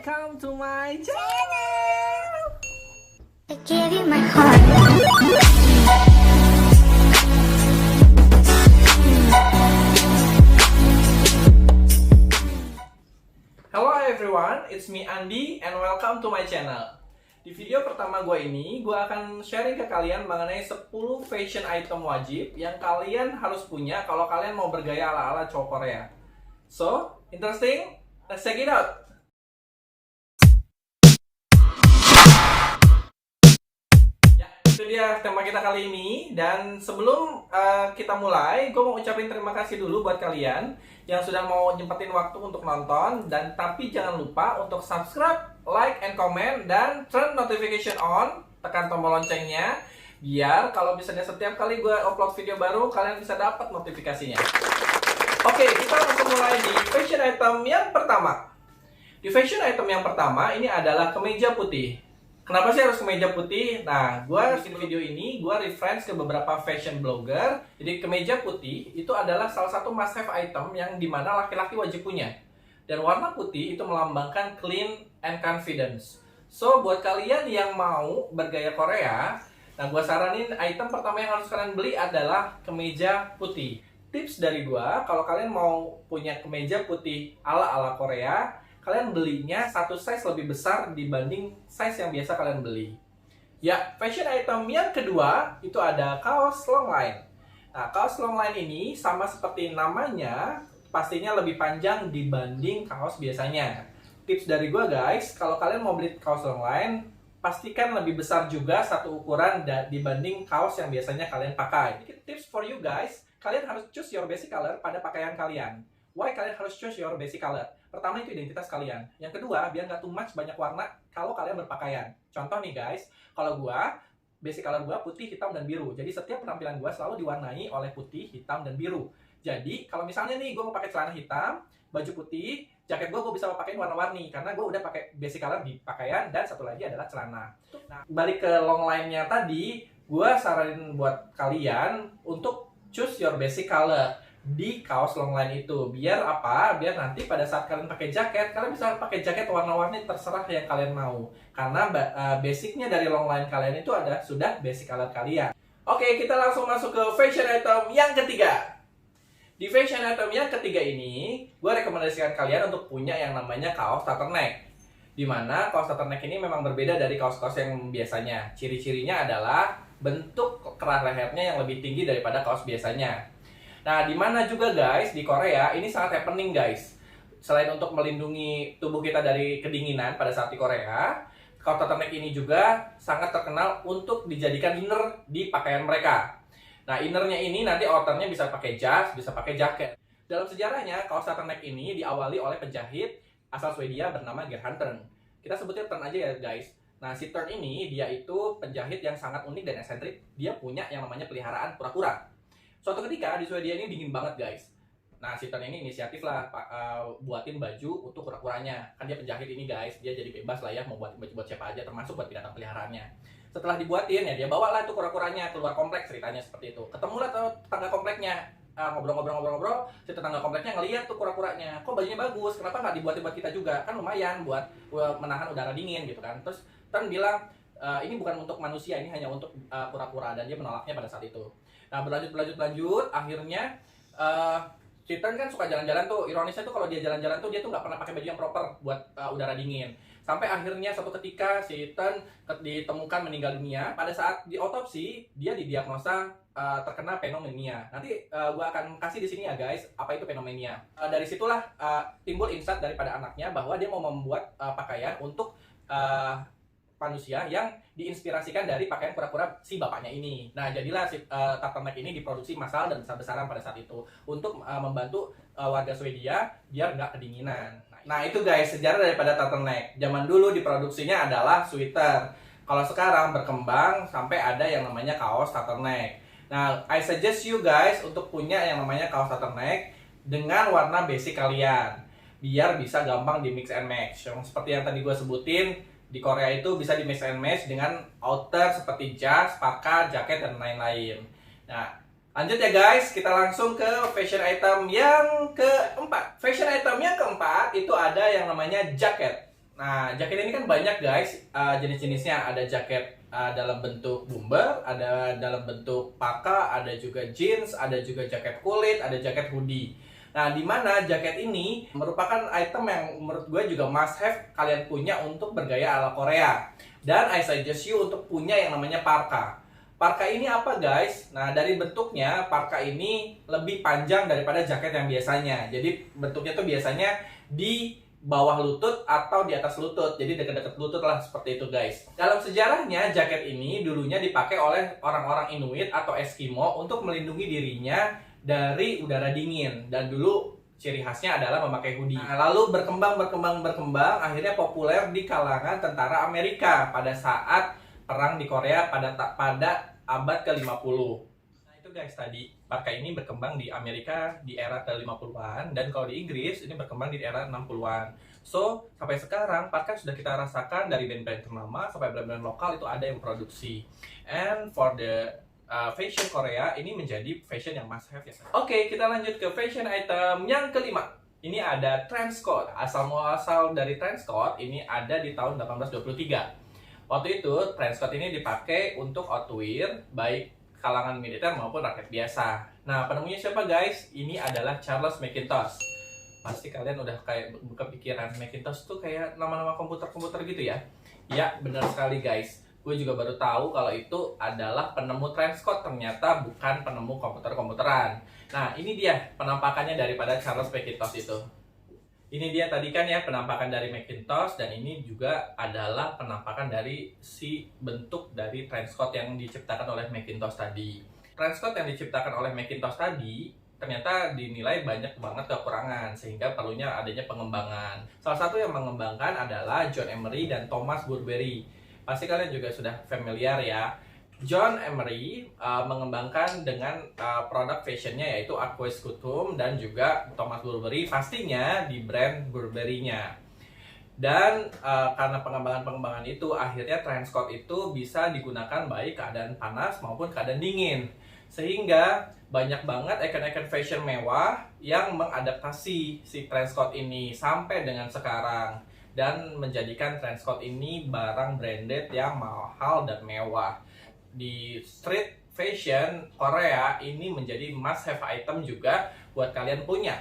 welcome to my channel. I give you my heart. Hello everyone, it's me Andi and welcome to my channel. Di video pertama gue ini, gue akan sharing ke kalian mengenai 10 fashion item wajib yang kalian harus punya kalau kalian mau bergaya ala-ala cowok Korea. So, interesting? Let's check it out! Ya, itu dia tema kita kali ini. Dan sebelum kita mulai, gue mau ucapin terima kasih dulu buat kalian yang sudah mau nyempetin waktu untuk nonton. Dan tapi jangan lupa untuk subscribe, like, and comment, dan turn notification on. Tekan tombol loncengnya biar kalau misalnya setiap kali gue upload video baru, kalian bisa dapat notifikasinya. Oke, kita langsung mulai di fashion item yang pertama. Di fashion item yang pertama, ini adalah kemeja putih. Kenapa sih harus kemeja putih? Nah, gue bikin video ini, gue reference ke beberapa fashion blogger. Jadi kemeja putih itu adalah salah satu must have item yang dimana laki-laki wajib punya. Dan warna putih itu melambangkan clean and confidence. So, buat kalian yang mau bergaya Korea, nah gue saranin item pertama yang harus kalian beli adalah kemeja putih. Tips dari gue, kalau kalian mau punya kemeja putih ala-ala Korea, kalian belinya satu size lebih besar dibanding size yang biasa kalian beli. Ya, fashion item yang kedua itu ada kaos long line. Nah, kaos long line ini sama seperti namanya, pastinya lebih panjang dibanding kaos biasanya. Tips dari gue guys, kalau kalian mau beli kaos long line, pastikan lebih besar juga satu ukuran dibanding kaos yang biasanya kalian pakai. Tips for you guys, kalian harus choose your basic color pada pakaian kalian. Why kalian harus choose your basic color? Pertama itu identitas kalian. Yang kedua, biar nggak too much banyak warna kalau kalian berpakaian. Contoh nih guys, kalau gua, basic color gua putih, hitam, dan biru. Jadi setiap penampilan gua selalu diwarnai oleh putih, hitam, dan biru. Jadi kalau misalnya nih gua mau pakai celana hitam, baju putih, jaket gua bisa pakai warna-warni karena gua udah pakai basic color di pakaian, dan satu lagi adalah celana. Nah, balik ke long line-nya tadi, gua saranin buat kalian untuk choose your basic color di kaos long line itu. Biar apa? Biar nanti pada saat kalian pakai jaket, kalian bisa pakai jaket warna-warni terserah yang kalian mau. Karena basicnya dari long line kalian itu sudah basic color kalian. Oke, kita langsung masuk ke fashion item yang ketiga. Di fashion item yang ketiga ini, gue rekomendasikan kalian untuk punya yang namanya kaos turtleneck. Dimana kaos turtleneck ini memang berbeda dari kaos-kaos yang biasanya. Ciri-cirinya adalah bentuk kerah lehernya yang lebih tinggi daripada kaos biasanya. Nah, dimana juga guys, di Korea ini sangat happening guys. Selain untuk melindungi tubuh kita dari kedinginan pada saat di Korea, kaos turtleneck ini juga sangat terkenal untuk dijadikan inner di pakaian mereka. Nah, innernya ini nanti outernya bisa pakai jas, bisa pakai jaket. Dalam sejarahnya, kaos turtleneck ini diawali oleh penjahit asal Swedia bernama Gerhard Tern. Kita sebutnya Tern aja ya guys. Nah, si Tern ini, dia itu penjahit yang sangat unik dan eksentrik. Dia punya yang namanya peliharaan kura-kura. Suatu ketika di Swedia ini dingin banget guys. Nah, si Tern ini inisiatif lah buatin baju untuk kura-kuranya. Kan dia penjahit ini guys, dia jadi bebas lah ya mau buatin baju buat siapa aja, termasuk buat binatang peliharaannya. Setelah dibuatin ya dia bawalah tuh kura-kuranya keluar kompleks, ceritanya seperti itu. Ketemulah tuh tetangga kompleknya, ngobrol-ngobrol, si tetangga kompleknya ngeliat tuh kura-kuranya, kok bajunya bagus, kenapa nggak dibuatin buat kita juga? Kan lumayan buat menahan udara dingin gitu kan. Terus Tern bilang, ini bukan untuk manusia, ini hanya untuk kura-kura, dan dia menolaknya pada saat itu. Nah, berlanjut, akhirnya si Tern kan suka jalan-jalan tuh. Ironisnya tuh kalau dia jalan-jalan tuh dia tuh nggak pernah pakai baju yang proper buat udara dingin. Sampai akhirnya suatu ketika si Tern ditemukan meninggal dunia. Pada saat diotopsi dia didiagnosa terkena pneumonia. Nanti gua akan kasih di sini ya guys apa itu pneumonia. Dari situlah timbul insight daripada anaknya bahwa dia mau membuat pakaian untuk manusia yang diinspirasikan dari pakaian kura-kura si bapaknya ini. Nah, jadilah si turtleneck ini diproduksi massal dan besar-besaran pada saat itu untuk membantu warga Swedia biar nggak kedinginan. Nah, itu guys sejarah daripada turtleneck. Zaman dulu diproduksinya adalah sweater. Kalau sekarang berkembang sampai ada yang namanya kaos turtleneck. Nah, I suggest you guys untuk punya yang namanya kaos turtleneck dengan warna basic kalian. Biar bisa gampang di mix and match. Yang seperti yang tadi gue sebutin, di Korea itu bisa di mix and match dengan outer seperti jas, parka, jaket, dan lain-lain. Nah, lanjut ya guys, kita langsung ke fashion item yang keempat. Fashion item yang keempat itu ada yang namanya jaket. Nah, jaket ini kan banyak guys, jenis-jenisnya. Ada jaket dalam bentuk bomber, ada dalam bentuk parka, ada juga jeans, ada juga jaket kulit, ada jaket hoodie. Nah, di mana jaket ini merupakan item yang menurut gue juga must have kalian punya untuk bergaya ala Korea. Dan I suggest you untuk punya yang namanya parka. Parka ini apa guys? Nah, dari bentuknya parka ini lebih panjang daripada jaket yang biasanya. Jadi bentuknya tuh biasanya di bawah lutut atau di atas lutut, jadi dekat-dekat lutut lah, seperti itu guys. Dalam sejarahnya, jaket ini dulunya dipakai oleh orang-orang Inuit atau Eskimo untuk melindungi dirinya dari udara dingin, dan dulu ciri khasnya adalah memakai hoodie. Nah, lalu berkembang, akhirnya populer di kalangan tentara Amerika pada saat perang di Korea pada abad ke-50. Guys, tadi parka ini berkembang di Amerika di era ke-50-an, dan kalau di Inggris ini berkembang di era 60-an. So, sampai sekarang parka sudah kita rasakan dari band-band ternama sampai brand-brand lokal itu ada yang produksi. And for the fashion Korea ini menjadi fashion yang must have ya. Oke, kita lanjut ke fashion item yang kelima. Ini ada trench coat. Asal dari trench coat ini ada di tahun 1823. Waktu itu trench coat ini dipakai untuk outwear baik kalangan militer maupun rakyat biasa. Nah, penemunya siapa guys? Ini adalah Charles Macintosh. Pasti kalian udah kayak buka pikiran, Macintosh tuh kayak nama-nama komputer-komputer gitu ya? Ya, benar sekali guys. Gue juga baru tahu kalau itu adalah penemu trench coat, ternyata bukan penemu komputer-komputeran. Nah, ini dia penampakannya daripada Charles Macintosh itu. Ini dia tadi kan ya penampakan dari Macintosh, dan ini juga adalah penampakan dari si bentuk dari trench coat yang diciptakan oleh Macintosh tadi. Trench coat yang diciptakan oleh Macintosh tadi ternyata dinilai banyak banget kekurangan, sehingga perlunya adanya pengembangan. Salah satu yang mengembangkan adalah John Emery dan Thomas Burberry. Pasti kalian juga sudah familiar ya. John Emery mengembangkan dengan produk fashionnya yaitu Aqueous Couture, dan juga Thomas Burberry pastinya di brand Burberry-nya. Dan karena pengembangan itu akhirnya trench coat itu bisa digunakan baik keadaan panas maupun keadaan dingin, sehingga banyak banget icon-icon fashion mewah yang mengadaptasi si trench coat ini sampai dengan sekarang, dan menjadikan trench coat ini barang branded yang mahal dan mewah. Di street fashion Korea ini menjadi must have item juga buat kalian punya,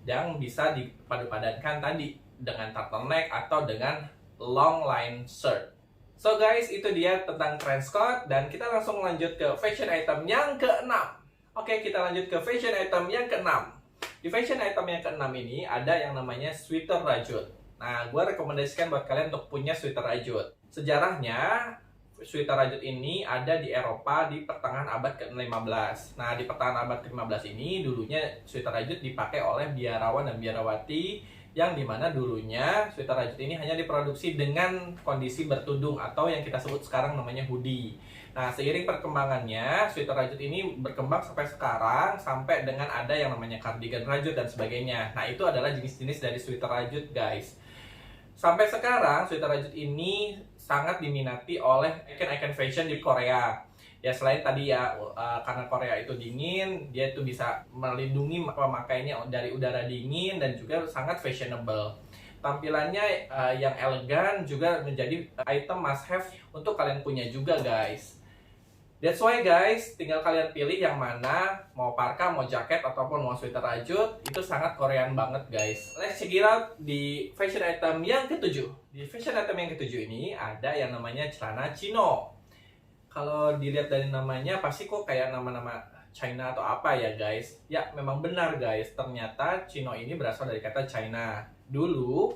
yang bisa dipadu-padankan tadi dengan turtleneck atau dengan long line shirt. So guys, itu dia tentang trench coat, dan kita langsung lanjut ke fashion item yang keenam. Oke, kita lanjut ke fashion item yang keenam. Di fashion item yang keenam ini ada yang namanya sweater rajut. Nah, gue rekomendasikan buat kalian untuk punya sweater rajut. Sejarahnya, sweater rajut ini ada di Eropa di pertengahan abad ke-15. Nah, di pertengahan abad ke-15 ini dulunya sweater rajut dipakai oleh biarawan dan biarawati, yang dimana dulunya sweater rajut ini hanya diproduksi dengan kondisi bertudung atau yang kita sebut sekarang namanya hoodie. Nah, seiring perkembangannya sweater rajut ini berkembang sampai sekarang, sampai dengan ada yang namanya cardigan rajut dan sebagainya. Nah, itu adalah jenis-jenis dari sweater rajut guys. Sampai sekarang sweater rajut ini sangat diminati oleh icon-icon fashion di Korea. Ya, selain tadi ya karena Korea itu dingin, dia itu bisa melindungi pemakainya dari udara dingin, dan juga sangat fashionable. Tampilannya yang elegan juga menjadi item must have untuk kalian punya juga guys. That's why guys, tinggal kalian pilih yang mana, mau parka, mau jaket, ataupun mau sweater rajut, itu sangat Korean banget guys. Let's check it out di fashion item yang ketujuh. Di fashion item yang ketujuh ini ada yang namanya celana chino. Kalau dilihat dari namanya pasti kok kayak nama-nama China atau apa ya guys. Ya memang benar guys, ternyata chino ini berasal dari kata China. Dulu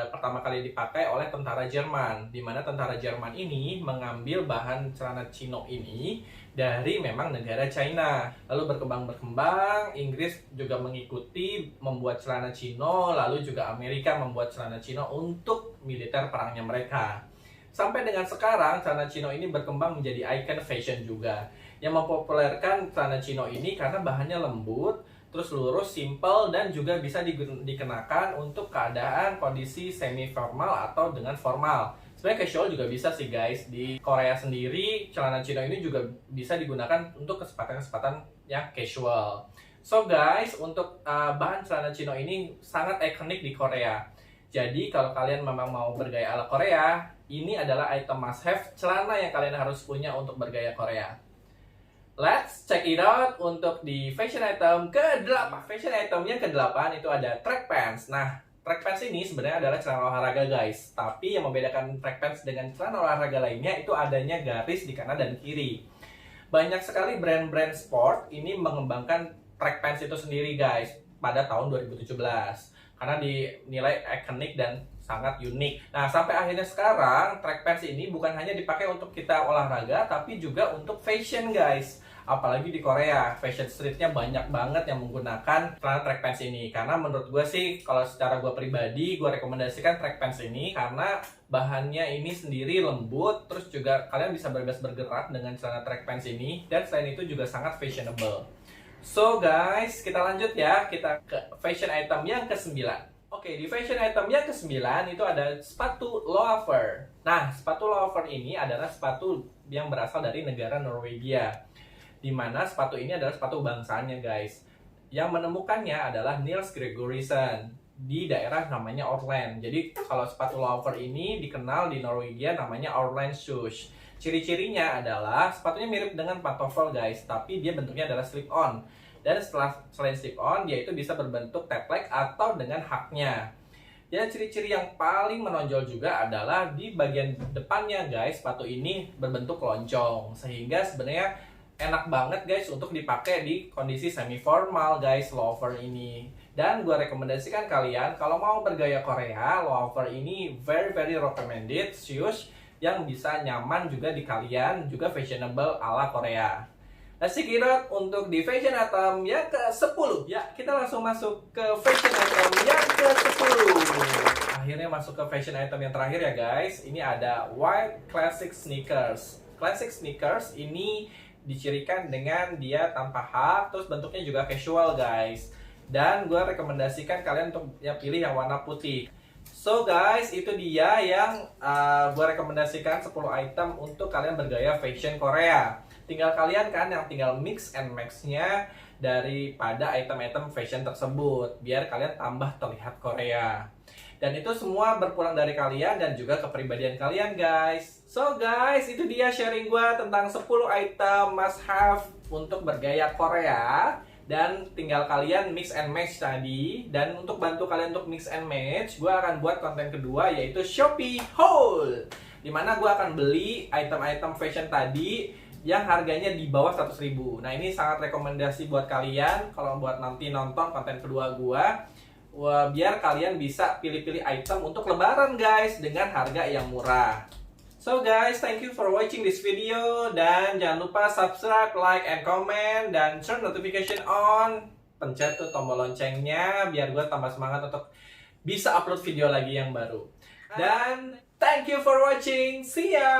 pertama kali dipakai oleh tentara Jerman, di mana tentara Jerman ini mengambil bahan celana chino ini dari memang negara China. Lalu berkembang, Inggris juga mengikuti membuat celana chino, lalu juga Amerika membuat celana chino untuk militer perangnya mereka. Sampai dengan sekarang celana chino ini berkembang menjadi icon fashion juga, yang mempopulerkan celana chino ini karena bahannya lembut, terus lurus, simple, dan juga bisa dikenakan untuk keadaan kondisi semi formal atau dengan formal. Sebenarnya casual juga bisa sih guys. Di Korea sendiri celana chino ini juga bisa digunakan untuk kesempatan-kesempatan yang casual. So guys, untuk bahan celana chino ini sangat ikonik di Korea. Jadi kalau kalian memang mau bergaya ala Korea, ini adalah item must have celana yang kalian harus punya untuk bergaya Korea. Let's check it out untuk di fashion item ke-8. Fashion item yang ke-8 itu ada track pants. Nah, track pants ini sebenarnya adalah celana olahraga guys. Tapi yang membedakan track pants dengan celana olahraga lainnya itu adanya garis di kanan dan kiri. Banyak sekali brand-brand sport ini mengembangkan track pants itu sendiri guys pada tahun 2017. Karena dinilai ikonik dan sangat unik. Nah, sampai akhirnya sekarang track pants ini bukan hanya dipakai untuk kita olahraga, tapi juga untuk fashion guys. Apalagi di Korea, fashion streetnya banyak banget yang menggunakan celana track pants ini. Karena menurut gue sih, kalau secara gue pribadi, gue rekomendasikan track pants ini karena bahannya ini sendiri lembut, terus juga kalian bisa bebas bergerak dengan celana track pants ini, dan selain itu juga sangat fashionable. So guys, kita lanjut ya, kita ke fashion item yang ke-9. Oke, di fashion item yang ke-9 itu ada sepatu loafer. Nah, sepatu loafer ini adalah sepatu yang berasal dari negara Norwegia, di mana sepatu ini adalah sepatu bangsanya guys. Yang menemukannya adalah Niels Gregersen di daerah namanya Orland. Jadi kalau sepatu loafer ini dikenal di Norwegia namanya Orland shoes. Ciri-cirinya adalah sepatunya mirip dengan pantofel guys, tapi dia bentuknya adalah slip on. Dan selain slip on, dia itu bisa berbentuk teplek atau dengan haknya. Dan ciri-ciri yang paling menonjol juga adalah di bagian depannya guys, sepatu ini berbentuk loncong, sehingga sebenarnya enak banget guys untuk dipakai di kondisi semi formal guys, loafer ini. Dan gue rekomendasikan kalian kalau mau bergaya Korea, loafer ini very recommended shoes yang bisa nyaman juga di kalian, juga fashionable ala Korea. Let's check it out untuk di fashion item yang ke-10. Ya, kita langsung masuk ke fashion item yang ke-10. Akhirnya masuk ke fashion item yang terakhir ya guys. Ini ada white classic sneakers. Classic sneakers ini dicirikan dengan dia tanpa hak, terus bentuknya juga casual guys. Dan gue rekomendasikan kalian untuk pilih yang warna putih. So guys, itu dia yang gue rekomendasikan 10 item untuk kalian bergaya fashion Korea. Tinggal kalian kan yang tinggal mix and match-nya daripada item-item fashion tersebut, biar kalian tambah terlihat Korea. Dan itu semua berpulang dari kalian dan juga kepribadian kalian guys. So guys, itu dia sharing gue tentang 10 item must have untuk bergaya Korea. Dan tinggal kalian mix and match tadi. Dan untuk bantu kalian untuk mix and match, gue akan buat konten kedua yaitu Shopee Haul, dimana gue akan beli item-item fashion tadi yang harganya di bawah 100.000. Nah ini sangat rekomendasi buat kalian kalau buat nanti nonton konten kedua gue. Biar kalian bisa pilih-pilih item untuk lebaran guys dengan harga yang murah. So guys, thank you for watching this video. Dan jangan lupa subscribe, like, and comment. Dan turn notification on. Pencet tuh tombol loncengnya biar gue tambah semangat untuk bisa upload video lagi yang baru. Dan thank you for watching. See ya!